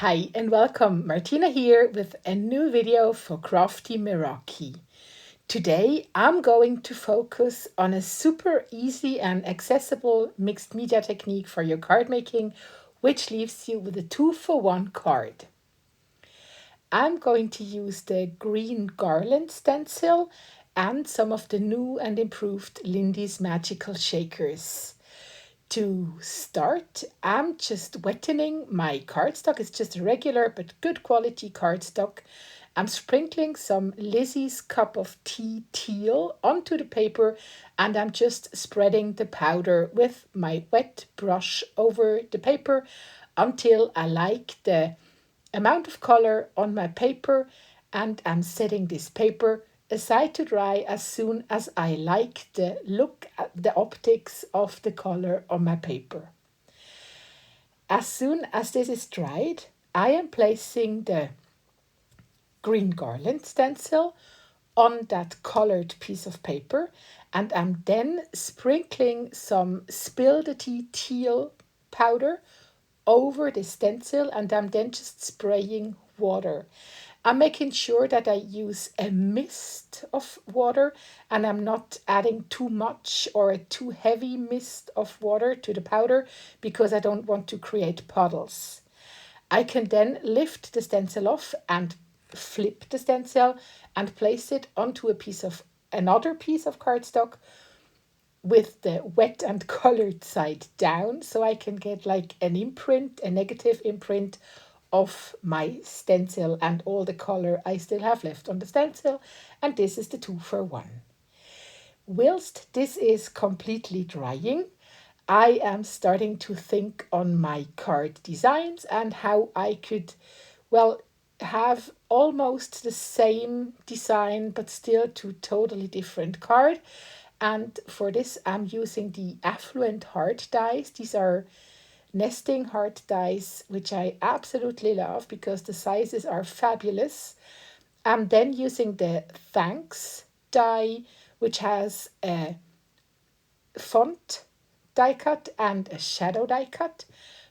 Hi and welcome, Martina here with a new video for Crafty Meraki. Today I'm going to focus on a super easy and accessible mixed media technique for your card making, which leaves you with a 2-for-1 card. I'm going to use the green Garland stencil and some of the new and improved Lindy's magical shakers. To start, I'm just wetting my cardstock. It's just a regular but good quality cardstock. I'm sprinkling some Lizzie's Cup of Tea teal onto the paper, and I'm just spreading the powder with my wet brush over the paper until I like the amount of color on my paper, and I'm setting this paper aside to dry as soon as I like the look at the optics of the color on my paper. As soon as this is dried, I am placing the green Garland stencil on that colored piece of paper, and I'm then sprinkling some Spill the Tea teal powder over the stencil, and I'm then just spraying water. I'm making sure that I use a mist of water and I'm not adding too much or a too heavy mist of water to the powder because I don't want to create puddles. I can then lift the stencil off and flip the stencil and place it onto another piece of cardstock with the wet and colored side down, so I can get like an imprint, a negative imprint of my stencil and all the color I still have left on the stencil. And this is the 2-for-1. Whilst this is completely drying, I am starting to think on my card designs and how I could, well, have almost the same design but still two totally different card. And for this I'm using the Affluent heart dies. These are nesting heart dies, which I absolutely love because the sizes are fabulous. I'm then using the Thanks die, which has a font die cut and a shadow die cut,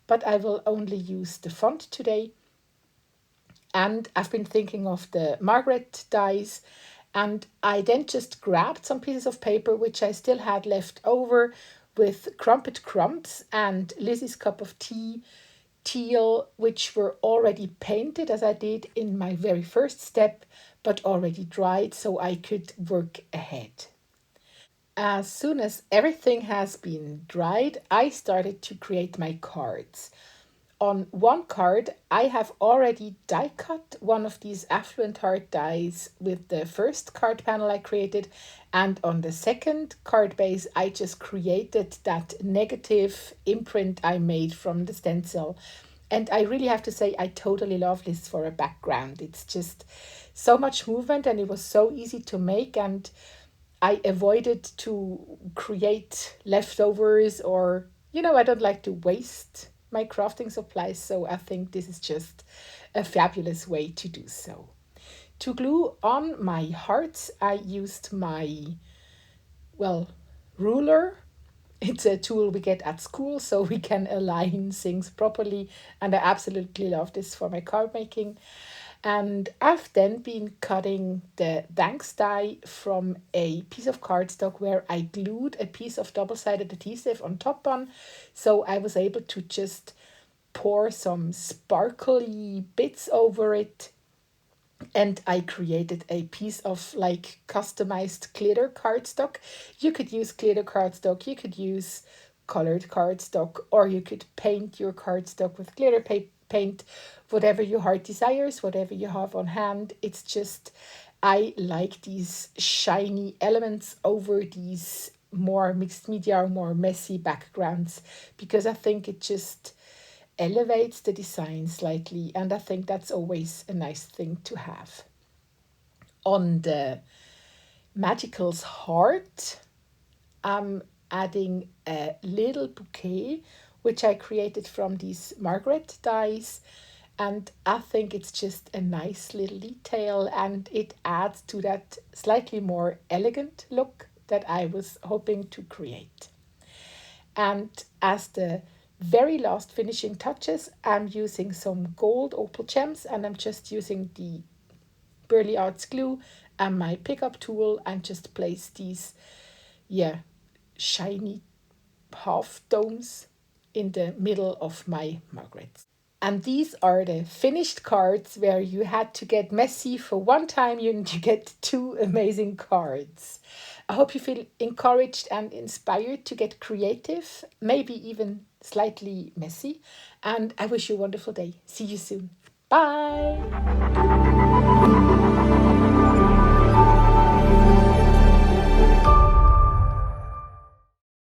but I will only use the font today. And I've been thinking of the Margaret dies, and I then just grabbed some pieces of paper which I still had left over with Crumpets and Lizzie's Cup of Tea teal, which were already painted as I did in my very first step, but already dried so I could work ahead. As soon as everything has been dried, I started to create my cards. On one card, I have already die cut one of these Affluent heart dies with the first card panel I created, and on the second card base, I just created that negative imprint I made from the stencil. And I really have to say, I totally love this for a background. It's just so much movement and it was so easy to make, and I avoided to create leftovers or, I don't like to waste my crafting supplies, so I think this is just a fabulous way to do so. To glue on my hearts, I used my, ruler. It's a tool we get at school so we can align things properly, and I absolutely love this for my card making. And I've then been cutting the thanks die from a piece of cardstock where I glued a piece of double-sided adhesive on top on, so I was able to just pour some sparkly bits over it, and I created a piece of like customized glitter cardstock. You could use glitter cardstock, you could use colored cardstock, or you could paint your cardstock with glitter paint, whatever your heart desires, whatever you have on hand. It's just, I like these shiny elements over these more mixed media or more messy backgrounds because I think it just elevates the design slightly, and I think that's always a nice thing to have. On the Magical's heart, I'm adding a little bouquet which I created from these Margaret dies, and I think it's just a nice little detail and it adds to that slightly more elegant look that I was hoping to create. And as the very last finishing touches, I'm using some gold opal gems, and I'm just using the Burley Arts glue and my pickup tool and just place these, shiny half domes in the middle of my Margaret. And these are the finished cards where you had to get messy for one time and you get two amazing cards. I hope you feel encouraged and inspired to get creative, maybe even slightly messy. And I wish you a wonderful day. See you soon. Bye.